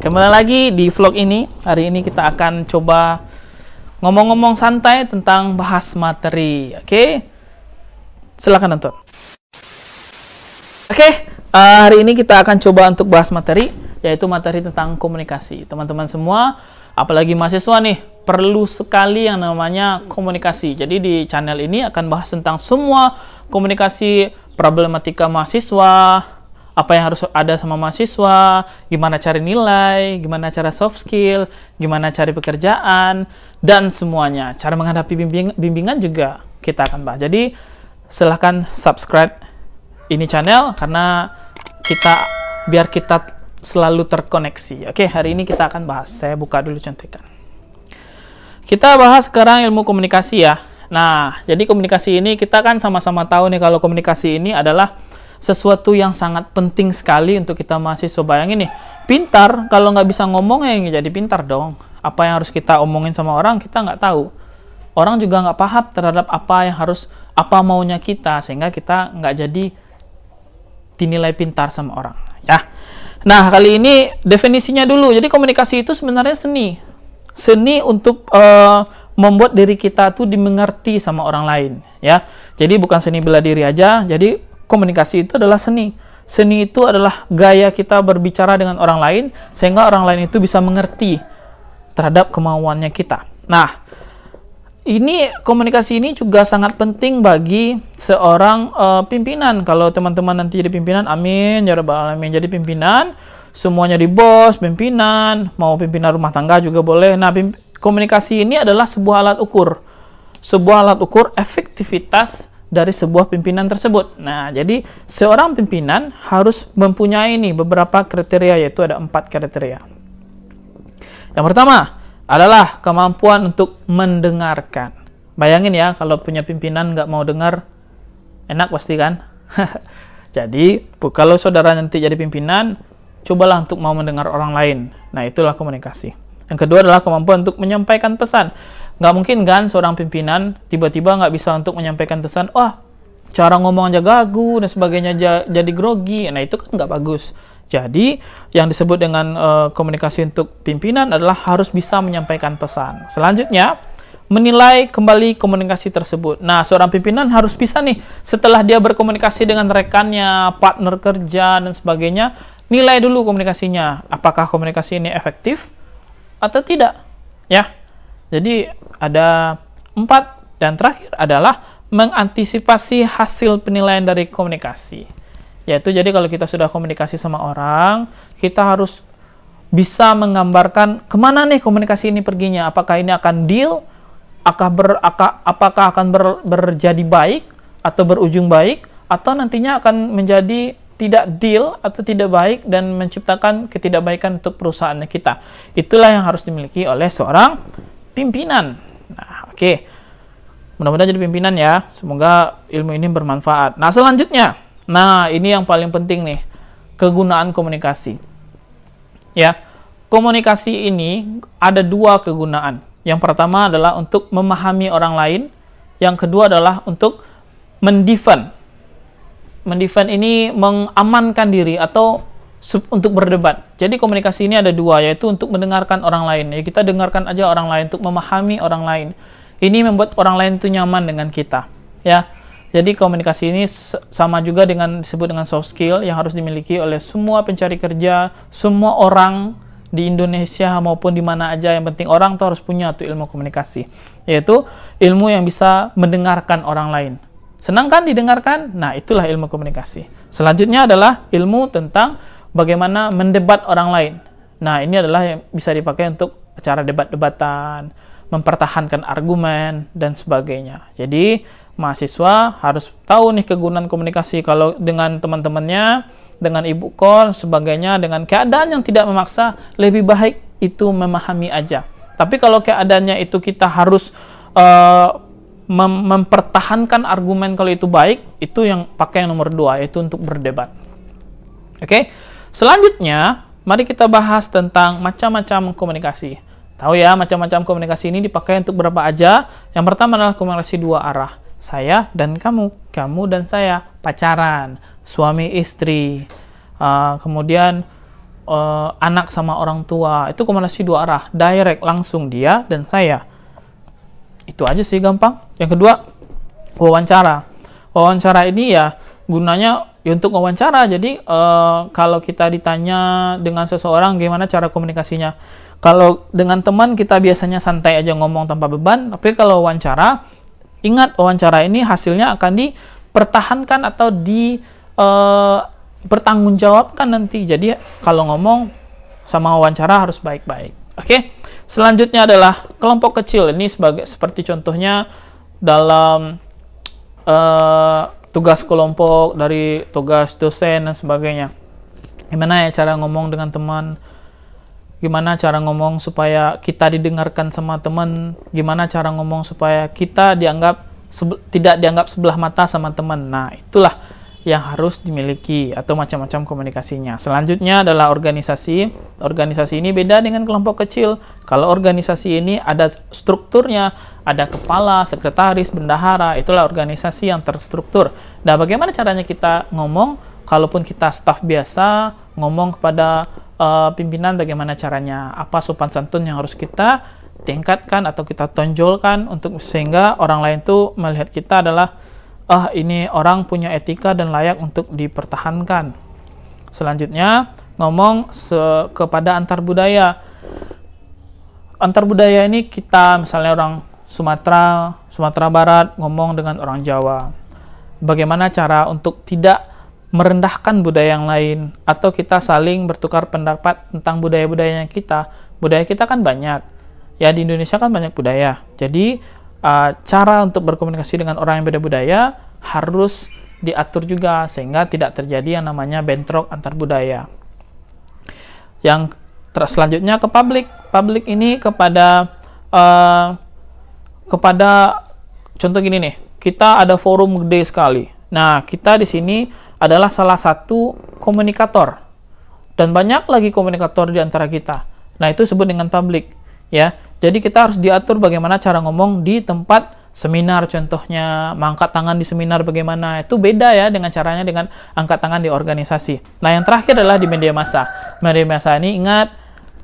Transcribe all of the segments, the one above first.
Kembali lagi di vlog ini. Hari ini kita akan coba ngomong-ngomong santai tentang bahas materi. Oke? Silakan nonton. Oke, hari ini kita akan coba untuk bahas materi, yaitu materi tentang komunikasi. Teman-teman semua, apalagi mahasiswa nih, perlu sekali yang namanya komunikasi. Jadi di channel ini akan bahas tentang semua komunikasi, problematika mahasiswa, apa yang harus ada sama mahasiswa, gimana cari nilai, gimana cara soft skill, gimana cari pekerjaan, dan semuanya. Cara menghadapi bimbingan juga kita akan bahas. Jadi silahkan subscribe ini channel karena biar kita selalu terkoneksi. Oke, hari ini kita akan bahas. Saya buka dulu contekan. Kita bahas sekarang ilmu komunikasi ya. Nah, jadi komunikasi ini kita kan sama-sama tahu nih kalau komunikasi ini adalah sesuatu yang sangat penting sekali untuk kita mahasiswa. Bayangin nih, pintar kalau nggak bisa ngomong ya nggak jadi pintar dong. Apa yang harus kita omongin sama orang kita nggak tahu. Orang juga nggak paham terhadap apa maunya kita, sehingga kita nggak jadi dinilai pintar sama orang. Ya. Nah, kali ini definisinya dulu. Jadi komunikasi itu sebenarnya seni. Seni untuk membuat diri kita tuh dimengerti sama orang lain. Ya. Jadi bukan seni bela diri aja. Jadi komunikasi itu adalah seni. Seni itu adalah gaya kita berbicara dengan orang lain, sehingga orang lain itu bisa mengerti terhadap kemauannya kita. Nah, komunikasi ini juga sangat penting bagi seorang pimpinan. Kalau teman-teman nanti jadi pimpinan, amin, ya rabbal alamin. Jadi pimpinan, semuanya di bos, pimpinan, mau pimpinan rumah tangga juga boleh. Nah, komunikasi ini adalah sebuah alat ukur. Sebuah alat ukur efektivitas dari sebuah pimpinan tersebut. Nah, jadi seorang pimpinan harus mempunyai beberapa kriteria, yaitu ada 4 kriteria. Yang pertama adalah kemampuan untuk mendengarkan. Bayangin ya, kalau punya pimpinan nggak mau dengar, enak pasti kan? Jadi, kalau saudara nanti jadi pimpinan, cobalah untuk mau mendengar orang lain. Nah, itulah komunikasi. Yang kedua adalah kemampuan untuk menyampaikan pesan. Nggak mungkin kan seorang pimpinan tiba-tiba nggak bisa untuk menyampaikan pesan, wah, cara ngomong aja gagu dan sebagainya jadi grogi. Nah, itu kan nggak bagus. Jadi, yang disebut dengan komunikasi untuk pimpinan adalah harus bisa menyampaikan pesan. Selanjutnya, menilai kembali komunikasi tersebut. Nah, seorang pimpinan harus bisa nih, setelah dia berkomunikasi dengan rekannya, partner kerja, dan sebagainya, nilai dulu komunikasinya. Apakah komunikasi ini efektif atau tidak? Ya. Jadi ada 4, dan terakhir adalah mengantisipasi hasil penilaian dari komunikasi. Yaitu jadi kalau kita sudah komunikasi sama orang, kita harus bisa menggambarkan kemana nih komunikasi ini perginya. Apakah ini akan deal, apakah akan berjadi baik atau berujung baik, atau nantinya akan menjadi tidak deal atau tidak baik dan menciptakan ketidakbaikan untuk perusahaannya kita. Itulah yang harus dimiliki oleh seorang pimpinan. Nah, oke. Mudah-mudahan jadi pimpinan ya. Semoga ilmu ini bermanfaat. Nah, selanjutnya. Nah, ini yang paling penting nih. Kegunaan komunikasi. Ya. Komunikasi ini ada 2 kegunaan. Yang pertama adalah untuk memahami orang lain. Yang kedua adalah untuk mendefend. Mendefend ini mengamankan diri atau untuk berdebat. Jadi komunikasi ini ada 2, yaitu untuk mendengarkan orang lain. Ya, kita dengarkan aja orang lain, untuk memahami orang lain. Ini membuat orang lain itu nyaman dengan kita. Ya, jadi komunikasi ini sama juga disebut dengan soft skill yang harus dimiliki oleh semua pencari kerja, semua orang di Indonesia maupun di mana aja. Yang penting orang tuh harus punya tuh ilmu komunikasi, yaitu ilmu yang bisa mendengarkan orang lain. Senang kan didengarkan? Nah, itulah ilmu komunikasi. Selanjutnya adalah ilmu tentang bagaimana mendebat orang lain. Nah, ini adalah yang bisa dipakai untuk cara debat-debatan, mempertahankan argumen, dan sebagainya. Jadi, mahasiswa harus tahu nih kegunaan komunikasi. Kalau dengan teman-temannya, dengan ibu kos, sebagainya, dengan keadaan yang tidak memaksa, lebih baik itu memahami aja. Tapi kalau keadaannya itu kita harus mempertahankan argumen, kalau itu baik, itu yang pakai yang nomor 2, yaitu untuk berdebat. Oke? Selanjutnya, mari kita bahas tentang macam-macam komunikasi. Tahu ya, macam-macam komunikasi ini dipakai untuk berapa aja? Yang pertama adalah komunikasi 2 arah. Saya dan kamu dan saya, pacaran, suami istri, kemudian anak sama orang tua. Itu komunikasi dua arah, direct, langsung dia dan saya. Itu aja sih, gampang. Yang kedua, wawancara. Wawancara ini ya gunanya ya untuk wawancara. Jadi kalau kita ditanya dengan seseorang gimana cara komunikasinya. Kalau dengan teman kita biasanya santai aja ngomong tanpa beban, tapi kalau wawancara, ingat wawancara ini hasilnya akan dipertahankan atau bertanggungjawabkan nanti. Jadi kalau ngomong sama wawancara harus baik-baik. Oke. Selanjutnya adalah kelompok kecil. Ini seperti contohnya dalam tugas kelompok, dari tugas dosen dan sebagainya. Gimana ya cara ngomong dengan teman? Gimana cara ngomong supaya kita didengarkan sama teman? Gimana cara ngomong supaya kita tidak dianggap sebelah mata sama teman? Nah, itulah yang harus dimiliki, atau macam-macam komunikasinya. Selanjutnya adalah organisasi. Organisasi ini beda dengan kelompok kecil. Kalau organisasi ini ada strukturnya, ada kepala, sekretaris, bendahara, itulah organisasi yang terstruktur. Nah, bagaimana caranya kita ngomong? Kalaupun kita staf biasa, ngomong kepada pimpinan, bagaimana caranya? Apa sopan santun yang harus kita tingkatkan atau kita tonjolkan untuk sehingga orang lain tuh melihat kita adalah ini orang punya etika dan layak untuk dipertahankan. Selanjutnya, ngomong kepada antar budaya. Antar budaya ini kita misalnya orang Sumatera Barat ngomong dengan orang Jawa. Bagaimana cara untuk tidak merendahkan budaya yang lain, atau kita saling bertukar pendapat tentang budaya-budayanya kita. Budaya kita kan banyak. Ya, di Indonesia kan banyak budaya. Jadi, cara untuk berkomunikasi dengan orang yang beda budaya harus diatur juga sehingga tidak terjadi yang namanya bentrok antar budaya. Yang selanjutnya ke publik. Publik ini kepada contoh gini nih, kita ada forum gede sekali. Nah, kita di sini adalah salah satu komunikator dan banyak lagi komunikator di antara kita. Nah, itu disebut dengan publik, ya. Jadi kita harus diatur bagaimana cara ngomong di tempat seminar, contohnya mengangkat tangan di seminar bagaimana. Itu beda ya dengan caranya dengan angkat tangan di organisasi. Nah, yang terakhir adalah di media massa. Media massa ini ingat,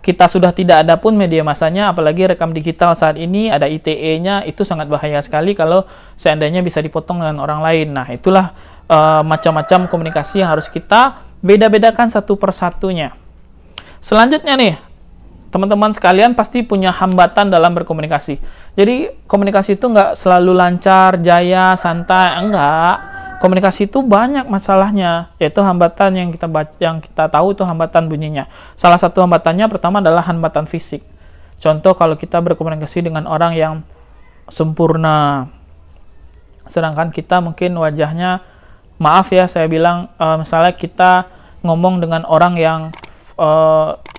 kita sudah tidak ada pun media massanya, apalagi rekam digital saat ini ada ITE-nya, itu sangat bahaya sekali kalau seandainya bisa dipotong dengan orang lain. Nah, itulah macam-macam komunikasi yang harus kita beda-bedakan satu persatunya. Selanjutnya nih, teman-teman sekalian pasti punya hambatan dalam berkomunikasi. Jadi komunikasi itu nggak selalu lancar, jaya, santai, enggak. Komunikasi itu banyak masalahnya, yaitu hambatan yang kita tahu itu hambatan bunyinya. Salah satu hambatannya pertama adalah hambatan fisik. Contoh kalau kita berkomunikasi dengan orang yang sempurna, sedangkan kita mungkin wajahnya, maaf ya saya bilang, misalnya kita ngomong dengan orang yang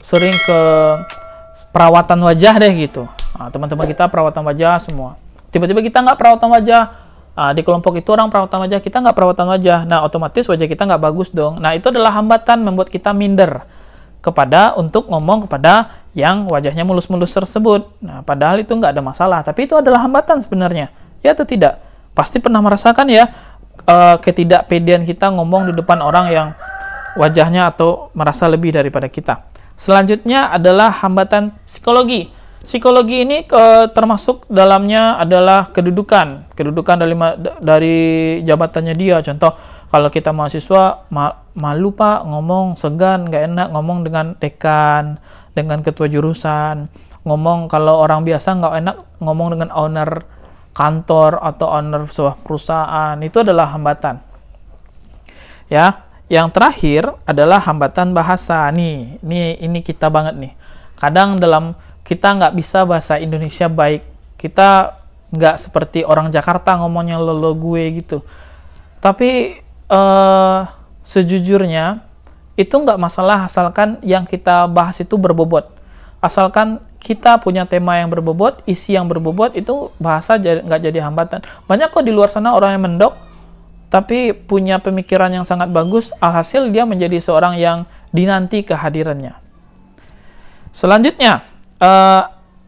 sering ke perawatan wajah deh gitu. Nah, teman-teman kita perawatan wajah semua. Tiba-tiba kita nggak perawatan wajah. Di kelompok itu orang perawatan wajah, kita nggak perawatan wajah. Nah, otomatis wajah kita nggak bagus dong. Nah, itu adalah hambatan membuat kita minder untuk ngomong kepada yang wajahnya mulus-mulus tersebut. Nah, padahal itu nggak ada masalah. Tapi itu adalah hambatan sebenarnya. Ya atau tidak? Pasti pernah merasakan ya ketidakpedean kita ngomong di depan orang yang wajahnya atau merasa lebih daripada kita. Selanjutnya adalah hambatan psikologi. Psikologi ini termasuk dalamnya adalah kedudukan dari jabatannya dia. Contoh, kalau kita mahasiswa malu pak ngomong, segan, nggak enak ngomong dengan dekan, dengan ketua jurusan. Ngomong kalau orang biasa nggak enak ngomong dengan owner kantor atau owner sebuah perusahaan. Itu adalah hambatan. Ya, yang terakhir adalah hambatan bahasa. Ini kita banget nih. Kadang kita nggak bisa bahasa Indonesia baik. Kita nggak seperti orang Jakarta ngomongnya lo gue gitu. Tapi sejujurnya itu nggak masalah asalkan yang kita bahas itu berbobot. Asalkan kita punya tema yang berbobot, isi yang berbobot, itu bahasa nggak jadi hambatan. Banyak kok di luar sana orang yang mendok, tapi punya pemikiran yang sangat bagus, alhasil dia menjadi seorang yang dinanti kehadirannya. Selanjutnya,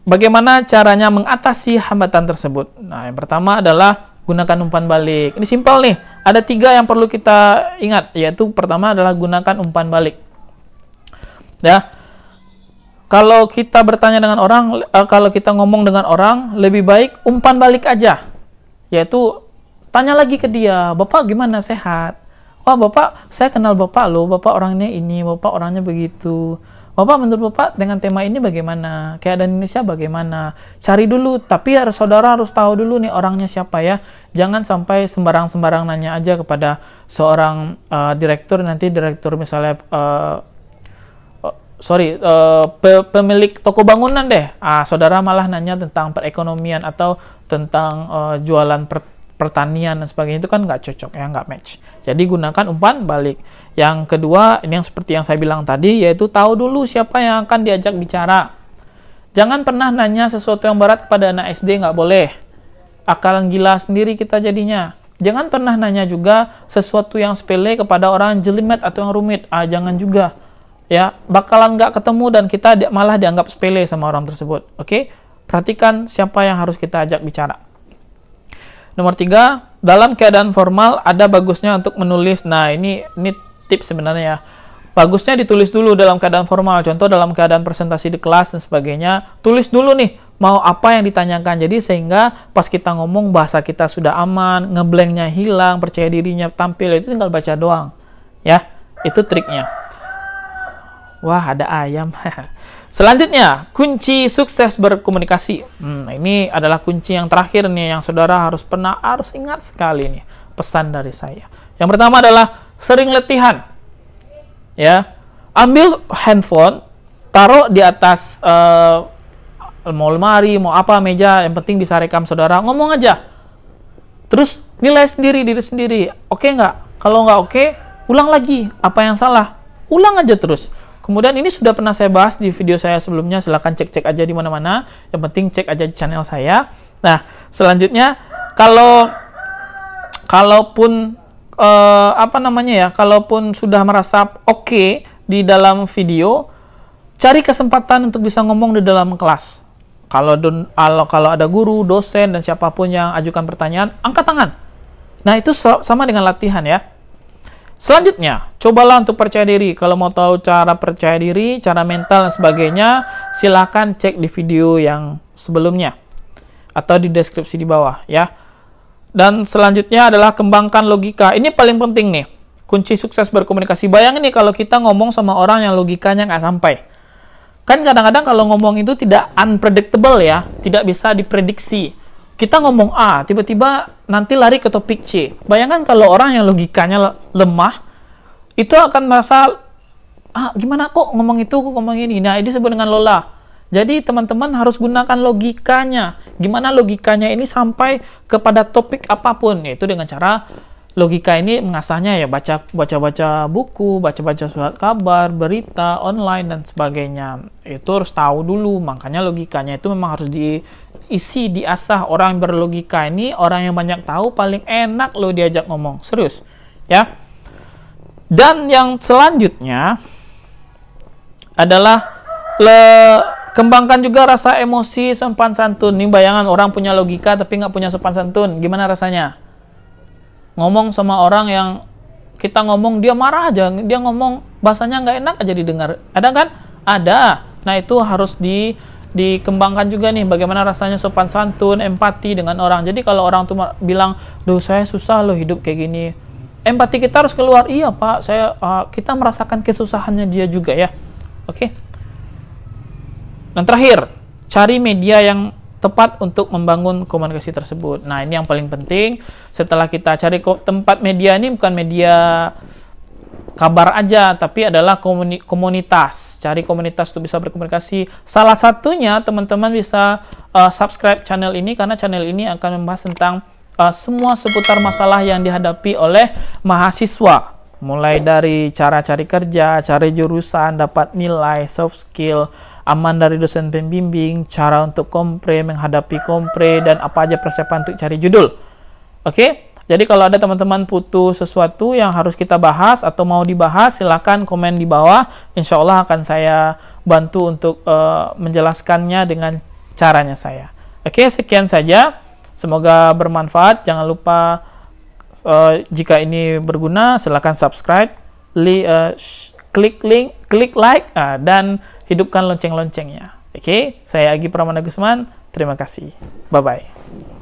bagaimana caranya mengatasi hambatan tersebut? Nah, yang pertama adalah gunakan umpan balik. Ini simpel nih, ada 3 yang perlu kita ingat, yaitu pertama adalah gunakan umpan balik. Ya. Kalau kita bertanya dengan orang, kalau kita ngomong dengan orang, lebih baik umpan balik aja. Yaitu tanya lagi ke dia, "Bapak gimana, sehat?" "Wah, Bapak, saya kenal Bapak loh. Bapak orangnya ini, Bapak orangnya begitu. Bapak, menurut Bapak dengan tema ini bagaimana? Keadaan Indonesia bagaimana?" Cari dulu, tapi saudara harus tahu dulu nih orangnya siapa ya. Jangan sampai sembarang-sembarang nanya aja kepada seorang direktur, nanti direktur misalnya pemilik toko bangunan deh. Saudara malah nanya tentang perekonomian atau tentang jualan pertanian dan sebagainya, itu kan nggak cocok ya, nggak match. Jadi gunakan umpan balik. Yang kedua, ini yang seperti yang saya bilang tadi, yaitu tahu dulu siapa yang akan diajak bicara. Jangan pernah nanya sesuatu yang berat kepada anak SD, nggak boleh. Akalan gila sendiri kita jadinya. Jangan pernah nanya juga sesuatu yang sepele kepada orang yang jelimet atau yang rumit. Jangan juga. Ya, bakalan nggak ketemu dan kita malah dianggap sepele sama orang tersebut. Oke? Perhatikan siapa yang harus kita ajak bicara. Nomor 3, dalam keadaan formal ada bagusnya untuk menulis. Nah, ini tips sebenarnya ya. Bagusnya ditulis dulu dalam keadaan formal. Contoh dalam keadaan presentasi di kelas dan sebagainya, tulis dulu nih mau apa yang ditanyakan. Jadi sehingga pas kita ngomong bahasa kita sudah aman, ngeblanknya hilang, percaya dirinya tampil, itu tinggal baca doang. Ya, itu triknya. Wah, ada ayam. Selanjutnya, kunci sukses berkomunikasi. Ini adalah kunci yang terakhir nih, yang saudara harus ingat sekali nih, pesan dari saya. Yang pertama adalah sering latihan. Ya, ambil handphone, taruh di atas mau lemari, mau apa, meja, yang penting bisa rekam saudara, ngomong aja. Terus nilai sendiri diri sendiri. Oke nggak? Kalau nggak oke, ulang lagi. Apa yang salah? Ulang aja terus. Kemudian ini sudah pernah saya bahas di video saya sebelumnya, silahkan cek-cek aja di mana-mana. Yang penting cek aja di channel saya. Nah, selanjutnya kalaupun kalaupun sudah merasa oke di dalam video, cari kesempatan untuk bisa ngomong di dalam kelas. Kalau ada guru, dosen dan siapapun yang ajukan pertanyaan, angkat tangan. Nah, itu sama dengan latihan ya. Selanjutnya, cobalah untuk percaya diri. Kalau mau tahu cara percaya diri, cara mental dan sebagainya, silahkan cek di video yang sebelumnya atau di deskripsi di bawah ya. Dan selanjutnya adalah kembangkan logika. Ini paling penting nih, kunci sukses berkomunikasi. Bayangin nih kalau kita ngomong sama orang yang logikanya nggak sampai. Kan kadang-kadang kalau ngomong itu tidak unpredictable ya, tidak bisa diprediksi. Kita ngomong A, tiba-tiba nanti lari ke topik C. Bayangkan kalau orang yang logikanya lemah, itu akan merasa, gimana kok ngomong itu, kok ngomong ini. Nah, ini disebut dengan lola. Jadi, teman-teman harus gunakan logikanya. Gimana logikanya ini sampai kepada topik apapun. Yaitu dengan cara logika ini mengasahnya ya baca-baca buku, baca-baca surat kabar, berita, online, dan sebagainya. Itu harus tahu dulu. Makanya logikanya itu memang harus diisi, diasah. Orang yang berlogika ini, orang yang banyak tahu, paling enak loh diajak ngomong. Serius. Ya. Dan yang selanjutnya adalah kembangkan juga rasa emosi, sopan santun. Ini bayangan orang punya logika tapi nggak punya sopan santun. Gimana rasanya? Ngomong sama orang yang kita ngomong, dia marah aja. Dia ngomong, bahasanya nggak enak aja didengar. Ada kan? Ada. Nah, itu harus dikembangkan juga nih. Bagaimana rasanya sopan santun, empati dengan orang. Jadi kalau orang tuh bilang, duh saya susah loh hidup kayak gini. Empati kita harus keluar. Iya Pak, kita merasakan kesusahannya dia juga ya. Oke. Dan terakhir, cari media yang tepat untuk membangun komunikasi tersebut. Nah, ini yang paling penting. Setelah kita cari tempat media, ini bukan media kabar aja, tapi adalah komunitas. Cari komunitas untuk bisa berkomunikasi. Salah satunya, teman-teman bisa subscribe channel ini, karena channel ini akan membahas tentang semua seputar masalah yang dihadapi oleh mahasiswa. Mulai dari cara cari kerja, cari jurusan, dapat nilai, soft skill, aman dari dosen pembimbing, cara untuk kompre, menghadapi kompre, dan apa aja persiapan untuk cari judul. Oke? Jadi kalau ada teman-teman butuh sesuatu yang harus kita bahas atau mau dibahas, silahkan komen di bawah. Insya Allah akan saya bantu untuk menjelaskannya dengan caranya saya. Oke, sekian saja. Semoga bermanfaat. Jangan lupa jika ini berguna, silahkan subscribe, klik link, klik like, dan hidupkan lonceng-loncengnya. Oke, saya Agi Pramana Gusman. Terima kasih. Bye-bye.